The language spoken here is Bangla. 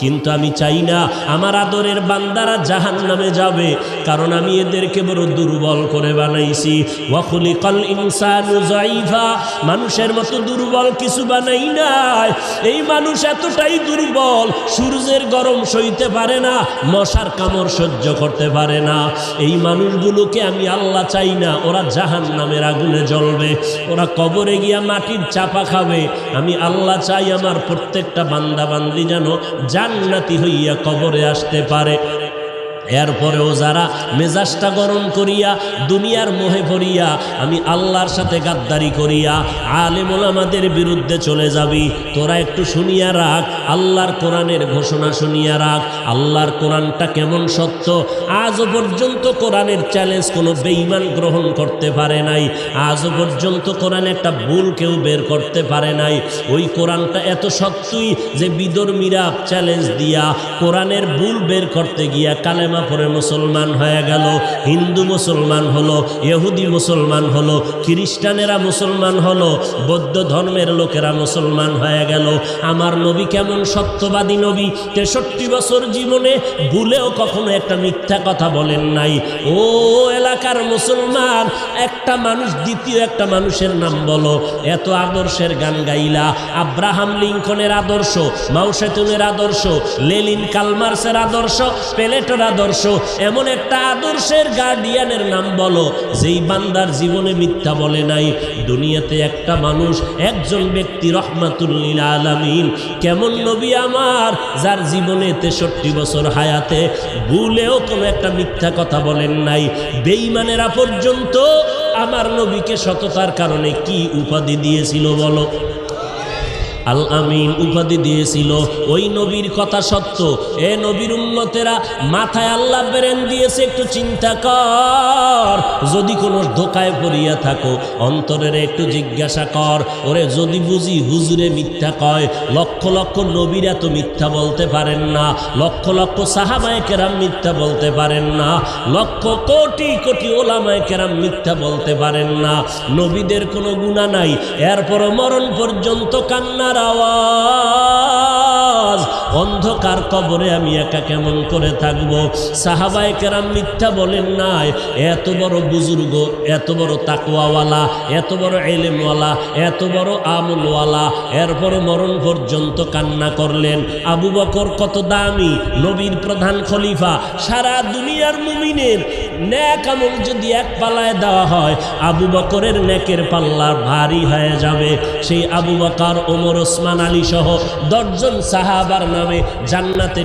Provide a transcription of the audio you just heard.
কিন্তু আমি চাই না আমার আদরের বান্দারা জাহান্নামে যাবে, কারণ আমি এদেরকে বড় দুর্বল করে বানাইছি। ওয়া খুলিকাল ইনসানু যায়ীফা, মানুষের মতো দুর্বল কিছু বানাই নাই। এই মানুষ এতটাই দুর্বল, সূর্যের গরম সইতে পারে না, মশার কামড় সহ্য করতে পারে না। এই মানুষগুলোকে আমি আল্লাহ চাই না ওরা জাহান্নামের আগুনে জ্বলবে, ওরা কবরে গিয়া মাটির চাপা খাবে। আমি আল্লাহ চাই আমার প্রত্যেকটা বান্দা বান্দি যেন জান্নাতি হইয়া কবরে আসতে পারে। এরপরেও যারা মেজাজটা গরম করিয়া দুনিয়ার মোহে পড়িয়া আমি আল্লাহর সাথে গাদ্দারি করিয়া আলেম ওলামাদের বিরুদ্ধে চলে যাবি, তোরা একটু শুনিয়া রাখ, আল্লাহর কোরআনের ঘোষণা শুনিয়া রাখ। আল্লাহর কোরআনটা কেমন সত্য, আজও পর্যন্ত কোরআনের চ্যালেঞ্জ কোনো বেঈমান গ্রহণ করতে পারে নাই। আজও পর্যন্ত কোরআন একটা ভুল কেউ বের করতে পারে নাই। ওই কোরআনটা এত সত্যই যে বিধর্মীরা চ্যালেঞ্জ দিয়া কোরআনের ভুল বের করতে গিয়া কালেমা পরে মুসলমান হয়ে গেল, হিন্দু মুসলমান হলো, ইহুদি মুসলমান হলো, খ্রিস্টানেরা মুসলমান হলো, বৌদ্ধ ধর্মের লোকেরা মুসলমান হয়ে গেল। আমার নবী কেমন সত্যবাদী নবী, 63 বছর জীবনে ভুলেও কখনো একটা মিথ্যা কথা বলেন নাই। ও এলাকার মুসলমান, একটা মানুষ দ্বিতীয় একটা মানুষের নাম বলো। এত আদর্শের গান গাইলা, আব্রাহাম লিঙ্কনের আদর্শ, মাও সেতুনের আদর্শ, লেনিন কালমার্সের আদর্শ, প্লেটোর আদর্শ, এমন একটা আদর্শের গার্ডিয়ানের নাম বলো যেই বান্দার জীবনে মিথ্যা বলে নাই। দুনিয়াতে একটা মানুষ, একজন ব্যক্তি রহমাতুল লিল আলামিন, কেমন নবী আমার যার জীবনে 63 বছর হায়াতে ভুলেও কোনো একটা মিথ্যা কথা বলেন নাই। বেঈমানেরা পর্যন্ত আমার নবীকে সততার কারণে কি উপাধি দিয়েছিল বলো? আল আমিন উপাধি দিয়েছিল। ওই নবীর কথা সত্য। এ নবীর উম্মতেরা, মাথায় আল্লাহ ব্রেন দিয়েছে, একটু চিন্তা কর। যদি কোনো ধোকায় পড়িয়া থাকো, অন্তরের একটু জিজ্ঞাসা কর, ওরে যদি বুঝি হুজুরে মিথ্যা কয়, লক্ষ লক্ষ নবীরা তো মিথ্যা বলতে পারেন না, লক্ষ লক্ষ সাহাবায়ে কেরাম মিথ্যা বলতে পারেন না, লক্ষ কোটি কোটি ওলামায়ে কেরাম মিথ্যা বলতে পারেন না। নবীদের কোনো গুনাহ নাই, এরপরও মরণ পর্যন্ত কান্নার আওয়াজ। অন্ধকার কবরে আমি একা কেমন করে থাকব? সাহাবায়ে কেরাম মিথ্যা বলেন নাই। এত বড় বুজুর্গ, এত বড় তাকওয়াওয়ালা, এত বড় ইলমওয়ালা, এত বড় আমলওয়ালা, এরপর মরণ পর্যন্ত কান্না করলেন। আবু বকর কত দামি, নবীর প্রধান খলিফা, সারা দুনিয়ার মুমিনের নেক আমল যদি এক পাল্লায় দেওয়া হয়, আবু বকরের নেকের পাল্লা ভারী হয়ে যাবে। সেই আবু বকর, ওমর, ওসমান, আলী সহ 10 জন সাহাবার নামে জান্নাতে